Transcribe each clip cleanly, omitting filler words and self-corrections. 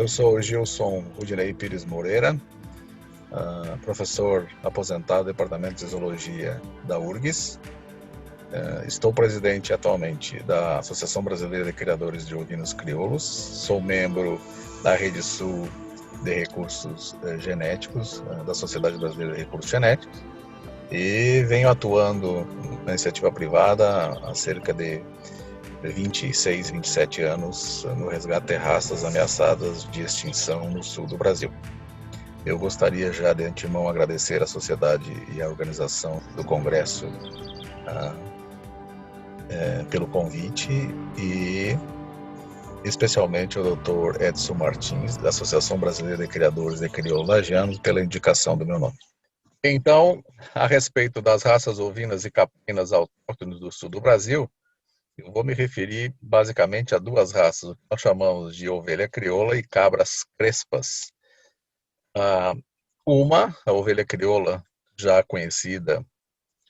Eu sou o Gilson Rudinei Pires Moreira, professor aposentado do Departamento de Zoologia da URGS. Estou presidente atualmente da Associação Brasileira de Criadores de Ovinos Crioulos. Sou membro da Rede Sul de Recursos Genéticos, da Sociedade Brasileira de Recursos Genéticos, e venho atuando na iniciativa privada há cerca de 26, 27 anos no resgate de raças ameaçadas de extinção no sul do Brasil. Eu gostaria já de antemão agradecer à sociedade e à organização do Congresso pelo convite e especialmente ao Dr. Edson Martins, da Associação Brasileira de Criadores de Crioulos Lagianos, pela indicação do meu nome. Então, a respeito das raças ovinas e caprinas autóctones do sul do Brasil, eu vou me referir basicamente a duas raças, que nós chamamos de ovelha crioula e cabras crespas. A ovelha crioula, já conhecida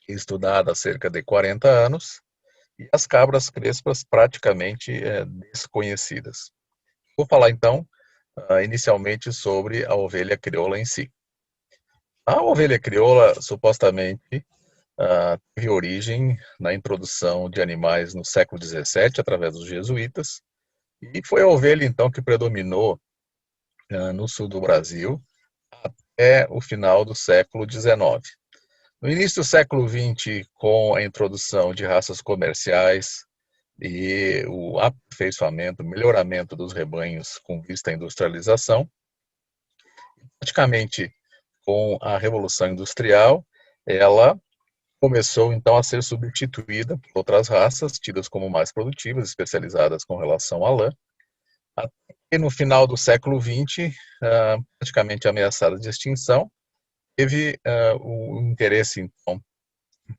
e estudada há cerca de 40 anos, e as cabras crespas praticamente desconhecidas. Vou falar então, inicialmente, sobre a ovelha crioula em si. A ovelha crioula, supostamente, teve origem na introdução de animais no século XVII, através dos jesuítas, e foi a ovelha, então, que predominou no sul do Brasil até o final do século XIX. No início do século XX, com a introdução de raças comerciais e o aperfeiçoamento, melhoramento dos rebanhos com vista à industrialização, praticamente com a Revolução Industrial, ela começou então a ser substituída por outras raças tidas como mais produtivas, especializadas com relação à lã, até no final do século XX, praticamente ameaçada de extinção, teve o interesse então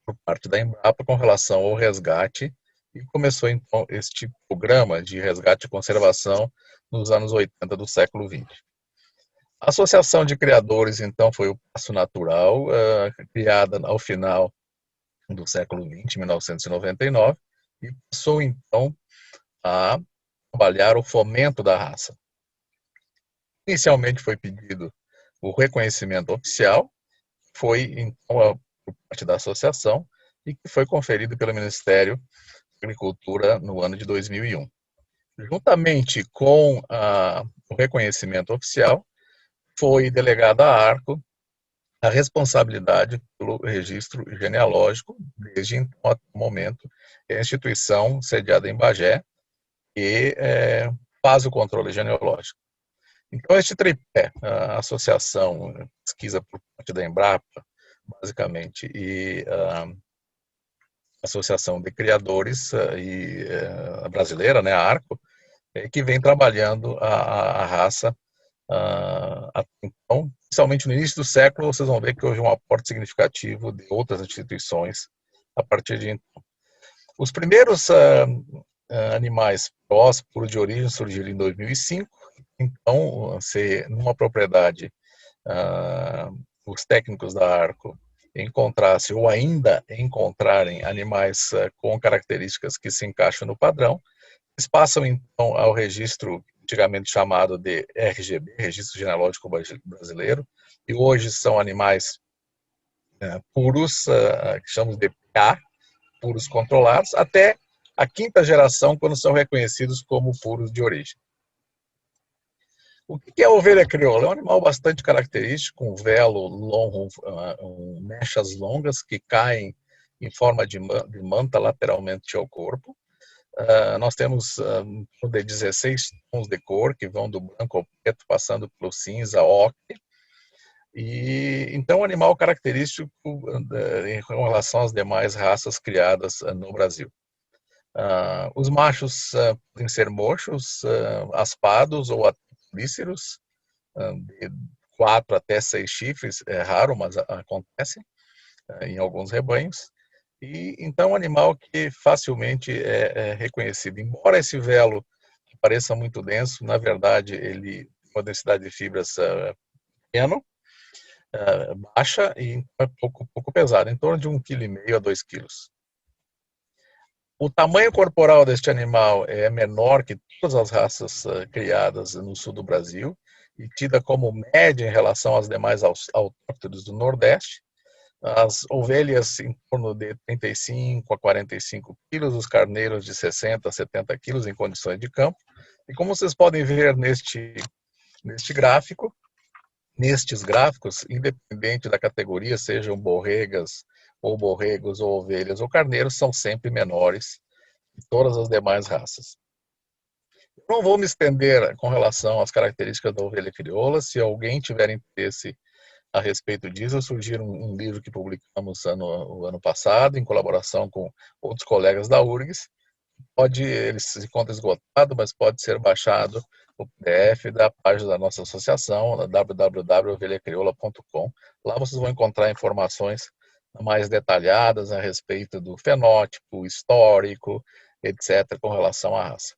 por parte da Embrapa com relação ao resgate e começou então este programa de resgate e conservação nos anos 80 do século XX. A Associação de Criadores então foi o passo natural, criada ao final do século XX, 1999, e passou então a trabalhar o fomento da raça. Inicialmente foi pedido o reconhecimento oficial, foi então por parte da associação e que foi conferido pelo Ministério da Agricultura no ano de 2001. Juntamente com o reconhecimento oficial, foi delegada à ARCO a responsabilidade pelo registro genealógico, desde então até o momento, é a instituição sediada em Bagé, que faz o controle genealógico. Então, este tripé, a associação, pesquisa por parte da Embrapa, basicamente, e a Associação de Criadores e a brasileira, né, a ARCO, que vem trabalhando a raça até então, especialmente no início do século. Vocês vão ver que houve um aporte significativo de outras instituições a partir de então. Os primeiros animais prósperos de origem surgiram em 2005. Então, se numa propriedade os técnicos da ARCO encontrassem ou ainda encontrarem animais com características que se encaixam no padrão, eles passam então ao registro antigamente chamado de RGB, Registro Genealógico Brasileiro, e hoje são animais puros, que chamamos de PA, puros controlados, até a quinta geração, quando são reconhecidos como puros de origem. O que é a ovelha crioula? É um animal bastante característico, com velo longo, mechas longas que caem em forma de manta lateralmente ao corpo. Nós temos de 16 tons de cor, que vão do branco ao preto, passando pelo cinza, ocre. E então, um animal característico em relação às demais raças criadas no Brasil. Os machos podem ser mochos, aspados ou políceros, de 4 até 6 chifres, é raro, mas acontece em alguns rebanhos. E então um animal que facilmente é reconhecido. Embora esse velo pareça muito denso, na verdade ele tem uma densidade de fibras pequena, baixa, e é pouco pesado, em torno de 1,5 kg a 2 kg. O tamanho corporal deste animal é menor que todas as raças criadas no sul do Brasil e tida como média em relação às demais autóctones do Nordeste. As ovelhas em torno de 35 a 45 quilos, os carneiros de 60 a 70 quilos em condições de campo. E como vocês podem ver nestes gráficos, independente da categoria, sejam borregas ou borregos ou ovelhas ou carneiros, são sempre menores que todas as demais raças. Eu não vou me estender com relação às características da ovelha crioula. Se alguém tiver interesse a respeito disso, surgiu um livro que publicamos o ano passado, em colaboração com outros colegas da URGS. Ele se encontra esgotado, mas pode ser baixado o PDF da página da nossa associação, www.ovelhacrioula.com. Lá vocês vão encontrar informações mais detalhadas a respeito do fenótipo, histórico, etc., com relação à raça.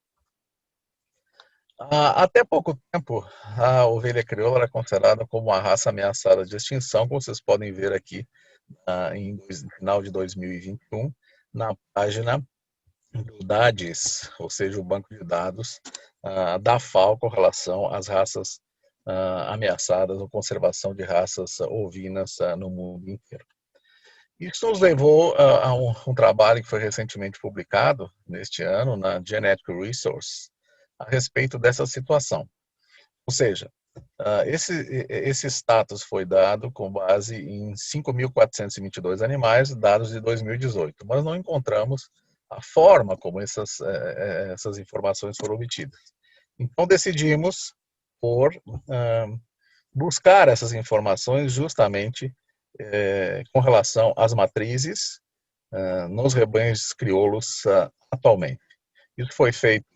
Até pouco tempo, a ovelha crioula era considerada como uma raça ameaçada de extinção, como vocês podem ver aqui no final de 2021, na página do DADES, ou seja, o banco de dados da FAO com relação às raças ameaçadas ou conservação de raças ovinas no mundo inteiro. Isso nos levou a um trabalho que foi recentemente publicado neste ano na Genetic Resource a respeito dessa situação. Ou seja, esse status foi dado com base em 5.422 animais, dados de 2018, mas não encontramos a forma como essas informações foram obtidas. Então decidimos por buscar essas informações justamente com relação às matrizes nos rebanhos crioulos atualmente. Isso foi feito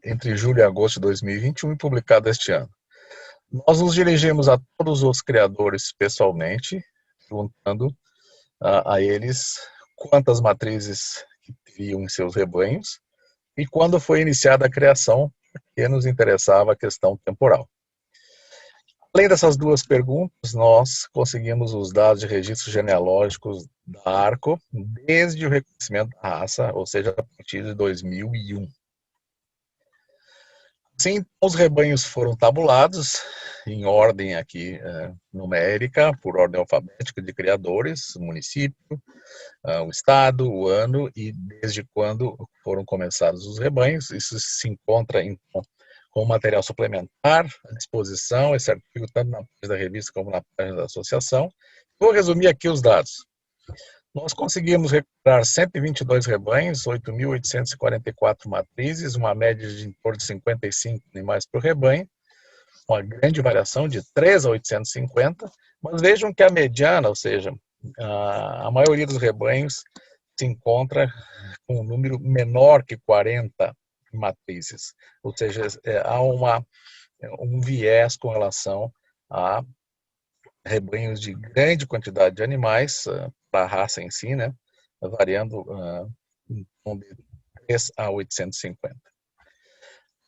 entre julho e agosto de 2021 e publicado este ano. Nós nos dirigimos a todos os criadores pessoalmente, perguntando a eles quantas matrizes teriam em seus rebanhos e quando foi iniciada a criação, porque nos interessava a questão temporal. Além dessas duas perguntas, nós conseguimos os dados de registros genealógicos da ARCO desde o reconhecimento da raça, ou seja, a partir de 2001. Sim, os rebanhos foram tabulados em ordem aqui numérica, por ordem alfabética de criadores, o município, o estado, o ano e desde quando foram começados os rebanhos. Isso se encontra então com material suplementar à disposição, esse artigo tanto na página da revista como na página da associação. Vou resumir aqui os dados. Nós conseguimos recuperar 122 rebanhos, 8.844 matrizes, uma média de em torno de 55 animais por rebanho, uma grande variação de 3 a 850, mas vejam que a mediana, ou seja, a maioria dos rebanhos se encontra com um número menor que 40 matrizes, ou seja, há um viés com relação a rebanhos de grande quantidade de animais, para a raça em si, né, variando de 3 a 850.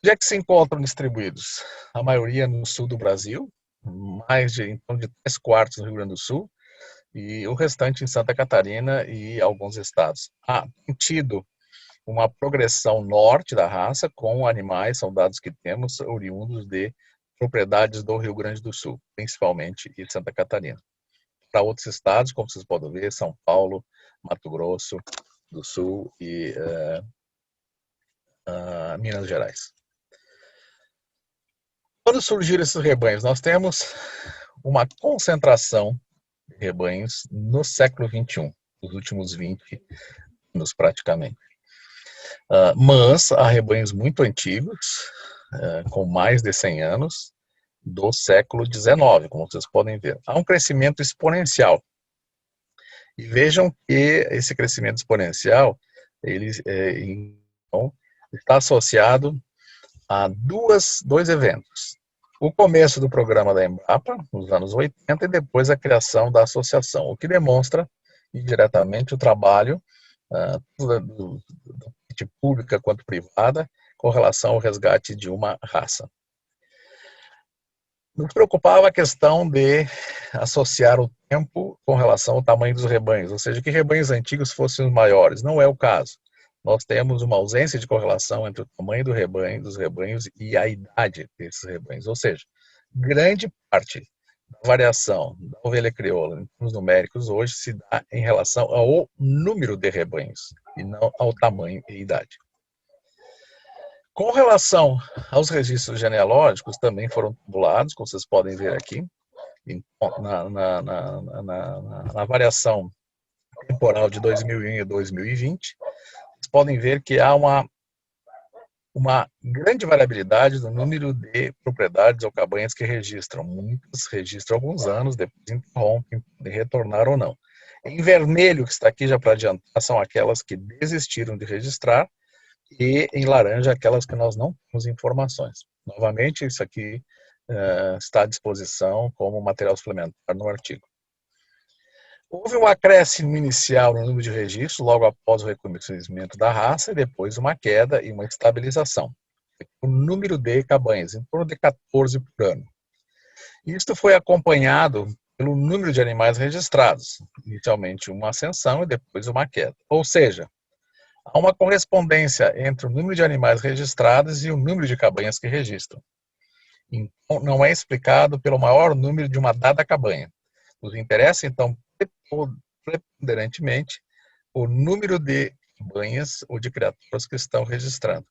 Onde é que se encontram distribuídos? A maioria no sul do Brasil, em torno de 3/4 no Rio Grande do Sul, e o restante em Santa Catarina e alguns estados. Tem tido uma progressão norte da raça com animais, são dados que temos, oriundos de propriedades do Rio Grande do Sul, principalmente, e Santa Catarina. Para outros estados, como vocês podem ver, São Paulo, Mato Grosso do Sul e Minas Gerais. Quando surgiram esses rebanhos? Nós temos uma concentração de rebanhos no século XXI, nos últimos 20 anos praticamente. Mas há rebanhos muito antigos, com mais de 100 anos, do século XIX, como vocês podem ver. Há um crescimento exponencial. E vejam que esse crescimento exponencial então, está associado a dois eventos. O começo do programa da Embrapa, nos anos 80, e depois a criação da associação, o que demonstra indiretamente o trabalho da parte pública quanto privada com relação ao resgate de uma raça. Nos preocupava a questão de associar o tempo com relação ao tamanho dos rebanhos, ou seja, que rebanhos antigos fossem os maiores. Não é o caso. Nós temos uma ausência de correlação entre o tamanho do rebanho, dos rebanhos e a idade desses rebanhos. Ou seja, grande parte da variação da ovelha crioula em termos numéricos hoje se dá em relação ao número de rebanhos e não ao tamanho e idade. Com relação aos registros genealógicos, também foram tabulados, como vocês podem ver aqui, na variação temporal de 2001 e 2020. Vocês podem ver que há uma grande variabilidade no número de propriedades ou cabanhas que registram. Muitas registram alguns anos, depois interrompem, podem retornar ou não. Em vermelho, que está aqui já para adiantar, são aquelas que desistiram de registrar, e em laranja aquelas que nós não temos informações. Novamente, isso aqui está à disposição como material suplementar no artigo. Houve um acréscimo inicial no número de registros logo após o reconhecimento da raça e depois uma queda e uma estabilização. O número de cabanhas, em torno de 14 por ano. Isto foi acompanhado pelo número de animais registrados, inicialmente uma ascensão e depois uma queda. Ou seja, há uma correspondência entre o número de animais registrados e o número de cabanhas que registram. Então, não é explicado pelo maior número de uma dada cabanha. Nos interessa, então, preponderantemente, o número de cabanhas ou de criaturas que estão registrando.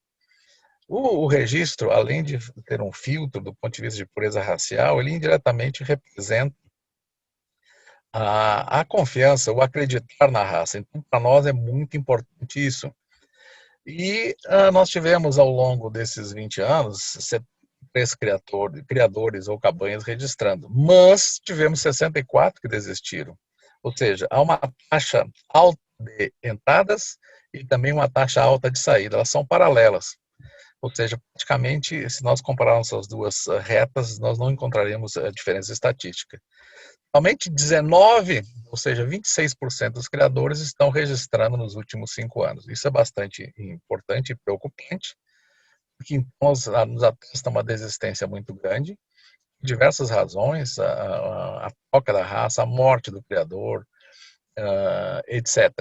O registro, além de ter um filtro do ponto de vista de pureza racial, ele indiretamente representa a confiança, o acreditar na raça. Então, para nós é muito importante isso. E nós tivemos, ao longo desses 20 anos, 73 criadores ou cabanhas registrando, mas tivemos 64 que desistiram. Ou seja, há uma taxa alta de entradas e também uma taxa alta de saída. Elas são paralelas. Ou seja, praticamente, se nós compararmos as duas retas, nós não encontraremos a diferença estatística. Somente 19, ou seja, 26% dos criadores estão registrando nos últimos 5 anos. Isso é bastante importante e preocupante, porque então nos atesta uma desistência muito grande, por diversas razões, a troca da raça, a morte do criador, etc.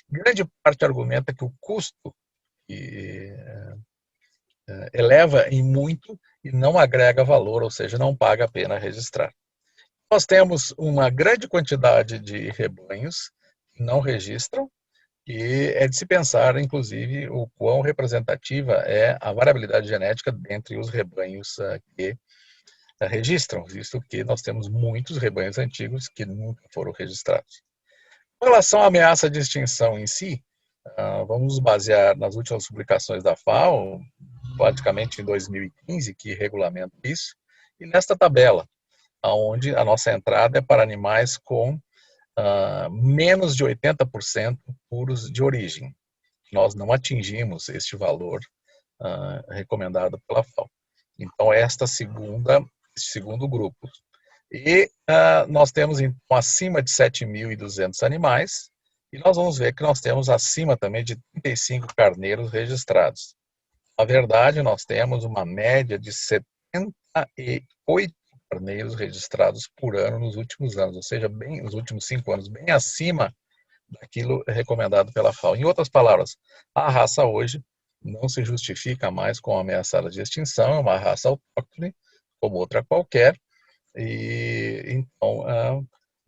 Grande parte argumenta que o custo eleva em muito e não agrega valor, ou seja, não paga a pena registrar. Nós temos uma grande quantidade de rebanhos que não registram e é de se pensar, inclusive, o quão representativa é a variabilidade genética dentre os rebanhos que registram, visto que nós temos muitos rebanhos antigos que nunca foram registrados. Com relação à ameaça de extinção em si, vamos nos basear nas últimas publicações da FAO, praticamente em 2015, que regulamenta isso, e nesta tabela, onde a nossa entrada é para animais com menos de 80% puros de origem. Nós não atingimos este valor recomendado pela FAO. Então, este segundo grupo. E nós temos, então, acima de 7.200 animais, e nós vamos ver que nós temos acima também de 35 carneiros registrados. Na verdade, nós temos uma média de 78 carneiros registrados por ano nos últimos anos, ou seja, bem, nos últimos 5 anos, bem acima daquilo recomendado pela FAO. Em outras palavras, a raça hoje não se justifica mais como ameaçada de extinção, é uma raça autóctone, como outra qualquer, e então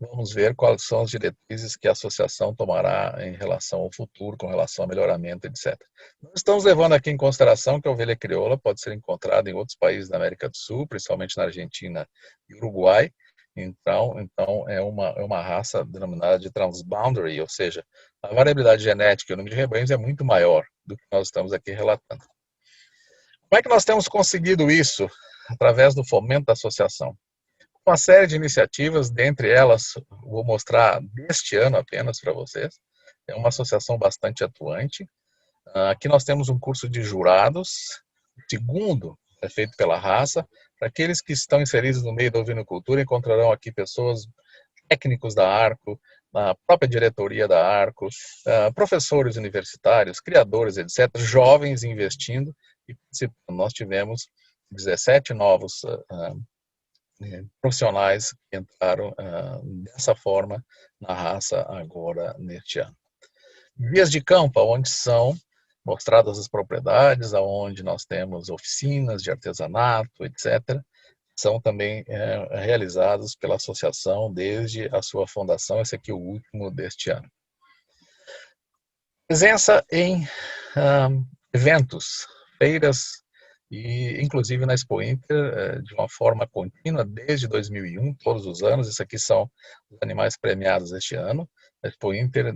vamos ver quais são as diretrizes que a associação tomará em relação ao futuro, com relação ao melhoramento, etc. Nós estamos levando aqui em consideração que a ovelha crioula pode ser encontrada em outros países da América do Sul, principalmente na Argentina e Uruguai. Então é uma raça denominada de transboundary, ou seja, a variabilidade genética e o número de rebanhos é muito maior do que nós estamos aqui relatando. Como é que nós temos conseguido isso? Através do fomento da associação. Uma série de iniciativas, dentre elas, vou mostrar deste ano apenas para vocês. É uma associação bastante atuante. Aqui nós temos um curso de jurados, o segundo é feito pela raça. Para aqueles que estão inseridos no meio da ovinocultura, encontrarão aqui pessoas, técnicos da ARCO, na própria diretoria da ARCO, professores universitários, criadores, etc., jovens investindo e participando. Nós tivemos 17 novos profissionais que entraram dessa forma na raça agora neste ano. Vias de campo, onde são mostradas as propriedades, aonde nós temos oficinas de artesanato, etc., são também realizados pela associação desde a sua fundação. Esse aqui é o último deste ano. Presença em eventos, feiras, e inclusive na Expo Inter, de uma forma contínua, desde 2001, todos os anos. Esses aqui são os animais premiados este ano. A Expo Inter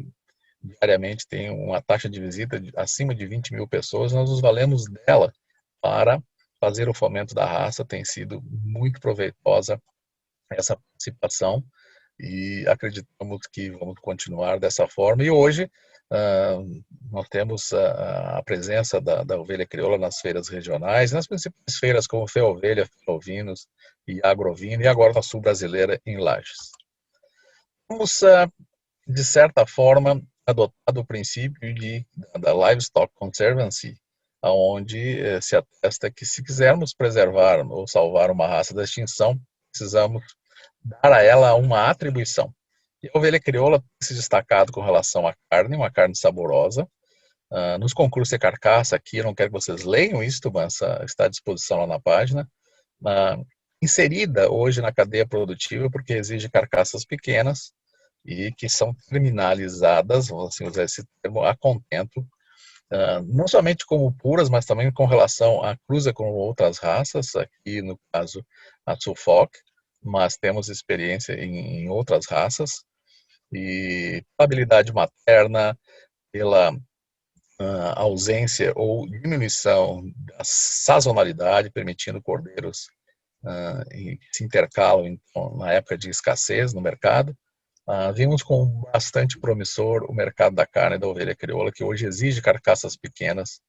diariamente tem uma taxa de visita acima de 20 mil pessoas. Nós nos valemos dela para fazer o fomento da raça. Tem sido muito proveitosa essa participação e acreditamos que vamos continuar dessa forma. E hoje nós temos a presença da ovelha crioula nas feiras regionais, nas principais feiras como Feovelha, Feovinos e Agrovino, e agora na Sul Brasileira em Lages. Vamos, de certa forma, adotado o princípio da Livestock Conservancy, onde se atesta que se quisermos preservar ou salvar uma raça da extinção, precisamos dar a ela uma atribuição. E a ovelha crioula tem se destacado com relação à carne, uma carne saborosa. Nos concursos de carcaça aqui, eu não quero que vocês leiam isso, mas está à disposição lá na página. Inserida hoje na cadeia produtiva, porque exige carcaças pequenas e que são terminalizadas, vamos assim usar esse termo, a contento, não somente como puras, mas também com relação à cruza com outras raças, aqui no caso a Suffolk, mas temos experiência em outras raças, e habilidade materna, pela ausência ou diminuição da sazonalidade, permitindo cordeiros que se intercalam então, na época de escassez no mercado. Vimos com bastante promissor o mercado da carne da ovelha crioula, que hoje exige carcaças pequenas,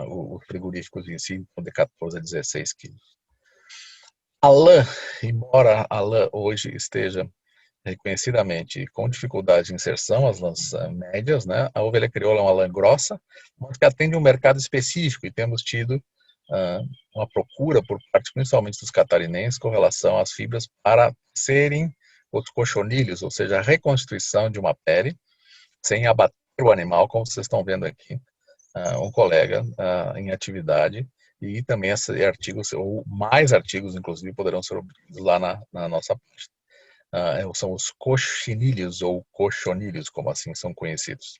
os frigoríficos em si, de 14 a 16 quilos. A lã, embora a lã hoje esteja reconhecidamente com dificuldade de inserção, as lãs médias, né? A ovelha crioula é uma lã grossa, mas que atende um mercado específico, e temos tido uma procura por parte principalmente dos catarinenses com relação às fibras para serem os cochonilhos, ou seja, a reconstituição de uma pele sem abater o animal, como vocês estão vendo aqui, um colega em atividade, e também esses artigos, ou mais artigos, inclusive, poderão ser obtidos lá na nossa página. São os coxinilhos ou cochonilhos, como assim são conhecidos.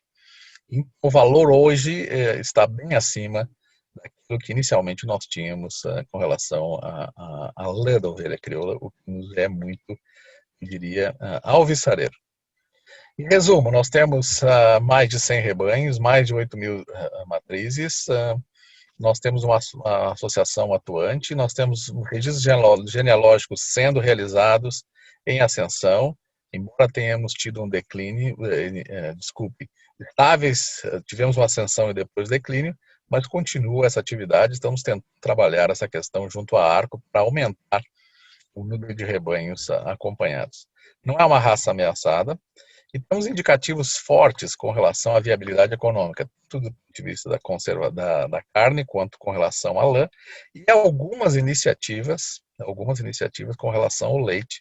E o valor hoje está bem acima daquilo que inicialmente nós tínhamos com relação à lã da ovelha crioula, o que nos é muito, eu diria, alvissareiro. Em resumo, nós temos mais de 100 rebanhos, mais de 8 mil matrizes, nós temos uma associação atuante, nós temos registros genealógicos sendo realizados em ascensão, embora tenhamos tido um declínio, estáveis, tivemos uma ascensão e depois declínio, mas continua essa atividade, estamos tentando trabalhar essa questão junto à Arco para aumentar o número de rebanhos acompanhados. Não é uma raça ameaçada, e temos indicativos fortes com relação à viabilidade econômica, tanto do ponto de vista da conserva da carne, quanto com relação à lã, e algumas iniciativas com relação ao leite,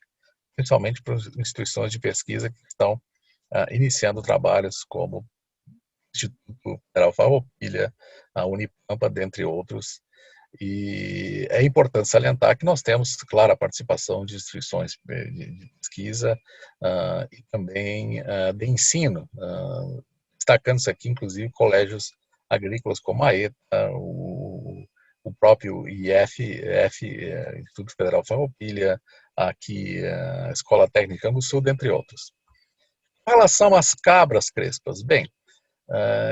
principalmente para as instituições de pesquisa que estão iniciando trabalhos como o Instituto Federal Farroupilha, a Unipampa, dentre outros. E é importante salientar que nós temos, claro, a participação de instituições de pesquisa e também de ensino, destacando-se aqui, inclusive, colégios agrícolas como a ETA, o próprio Instituto Federal Farroupilha, aqui a Escola Técnica Anguçu, dentre outros. Com relação às cabras crespas, bem,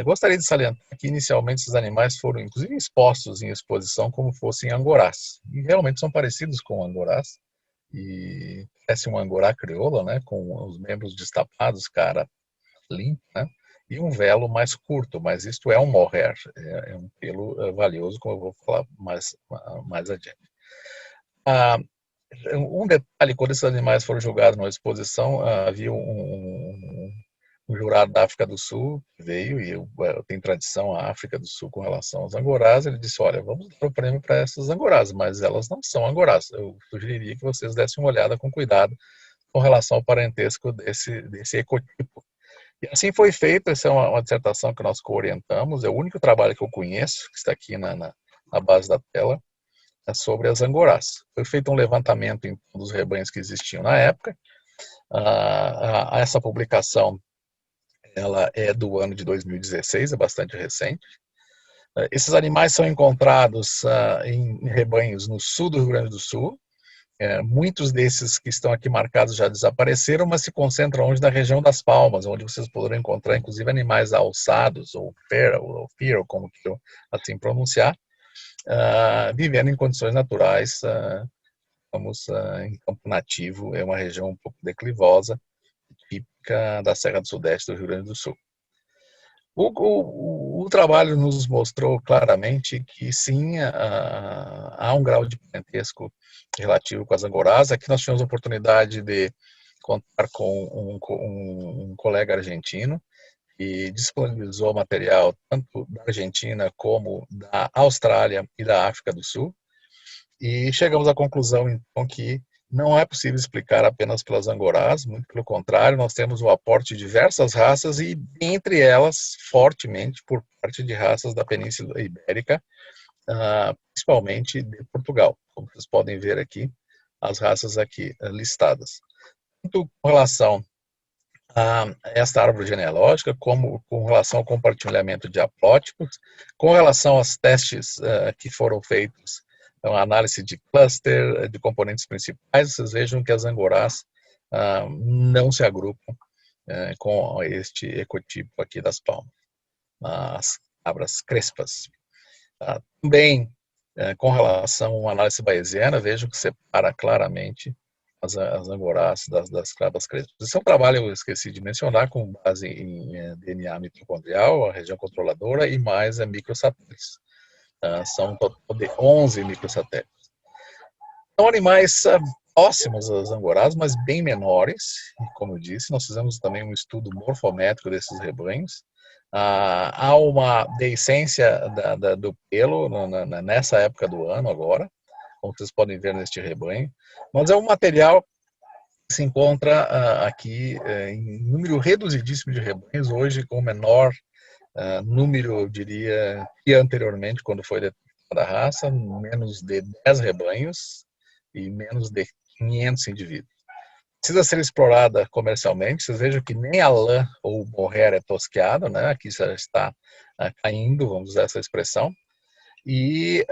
gostaria de salientar que inicialmente esses animais foram inclusive expostos em exposição como fossem angorás, e realmente são parecidos com angorás, e parece um angorá crioula, né, com os membros destapados, cara limpa, né, e um velo mais curto, mas isto é um mohair, é um pelo valioso, como eu vou falar mais adiante. Um detalhe, quando esses animais foram julgados numa exposição, havia um jurado da África do Sul veio, e eu tenho tradição à África do Sul com relação aos angorás. Ele disse: olha, vamos dar o prêmio para essas angorás, mas elas não são angorás. Eu sugeriria que vocês dessem uma olhada com cuidado com relação ao parentesco desse ecotipo. E assim foi feito. Essa é uma dissertação que nós co-orientamos, é o único trabalho que eu conheço, que está aqui na base da tela, é sobre as angorás. Foi feito um levantamento então, dos rebanhos que existiam na época. Essa publicação ela é do ano de 2016, é bastante recente. Esses animais são encontrados em rebanhos no sul do Rio Grande do Sul. Muitos desses que estão aqui marcados já desapareceram, mas se concentram hoje na região das Palmas, onde vocês poderão encontrar, inclusive, animais alçados, ou feral, como que eu assim pronunciar, vivendo em condições naturais, em campo nativo. É uma região um pouco declivosa, típica da Serra do Sudeste do Rio Grande do Sul. O trabalho nos mostrou claramente que sim, há um grau de parentesco relativo com as angorás. Aqui nós tivemos a oportunidade de contar com um colega argentino que disponibilizou material tanto da Argentina como da Austrália e da África do Sul, e chegamos à conclusão então que não é possível explicar apenas pelas angorás, muito pelo contrário, nós temos o aporte de diversas raças, e entre elas, fortemente, por parte de raças da Península Ibérica, principalmente de Portugal, como vocês podem ver aqui, as raças aqui listadas. Tanto com relação a esta árvore genealógica, como com relação ao compartilhamento de haplótipos, com relação aos testes que foram feitos, então, a análise de cluster, de componentes principais, vocês vejam que as angorás não se agrupam com este ecotipo aqui das palmas, as cabras crespas. Também, com relação a uma análise bayesiana, vejam que separa claramente as angorás das cabras crespas. Esse é um trabalho, eu esqueci de mencionar, com base em DNA mitocondrial, a região controladora, e mais microsatélites. São um total de 11 microsatélites. São animais próximos às angorás, mas bem menores. Como eu disse, nós fizemos também um estudo morfométrico desses rebanhos. Há uma deiscência do pelo nessa época do ano agora, como vocês podem ver neste rebanho. Mas é um material que se encontra aqui em número reduzidíssimo de rebanhos, hoje com menor número, eu diria, que anteriormente, quando foi detectada a raça, menos de 10 rebanhos e menos de 500 indivíduos. Precisa ser explorada comercialmente. Vocês vejam que nem a lã ou o mohair é tosqueado, né? Aqui já está caindo, vamos usar essa expressão, e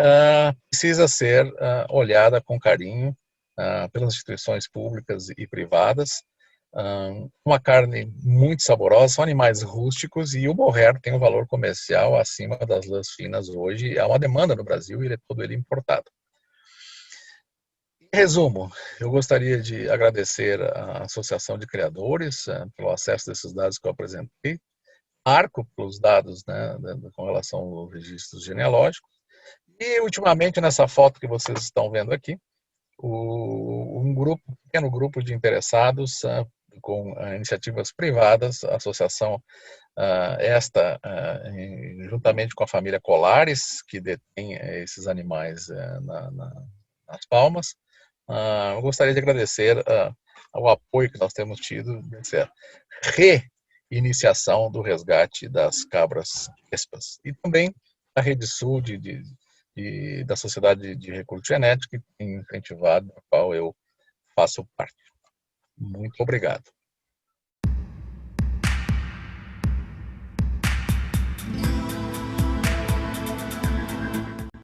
precisa ser olhada com carinho pelas instituições públicas e privadas. Uma carne muito saborosa, são animais rústicos, e o mohair tem um valor comercial acima das lãs finas hoje. Há uma demanda no Brasil e todo ele importado. Em resumo, eu gostaria de agradecer à Associação de Criadores pelo acesso desses dados que eu apresentei, Marco pelos dados, né, com relação aos registros genealógicos, e ultimamente nessa foto que vocês estão vendo aqui, um pequeno grupo de interessados com iniciativas privadas, a associação juntamente com a família Colares, que detém esses animais nas Palmas. Eu gostaria de agradecer o apoio que nós temos tido nessa reiniciação do resgate das cabras crespas, e também a Rede Sul da Sociedade de Recursos Genéticos, que tem incentivado, da qual eu faço parte. Muito obrigado.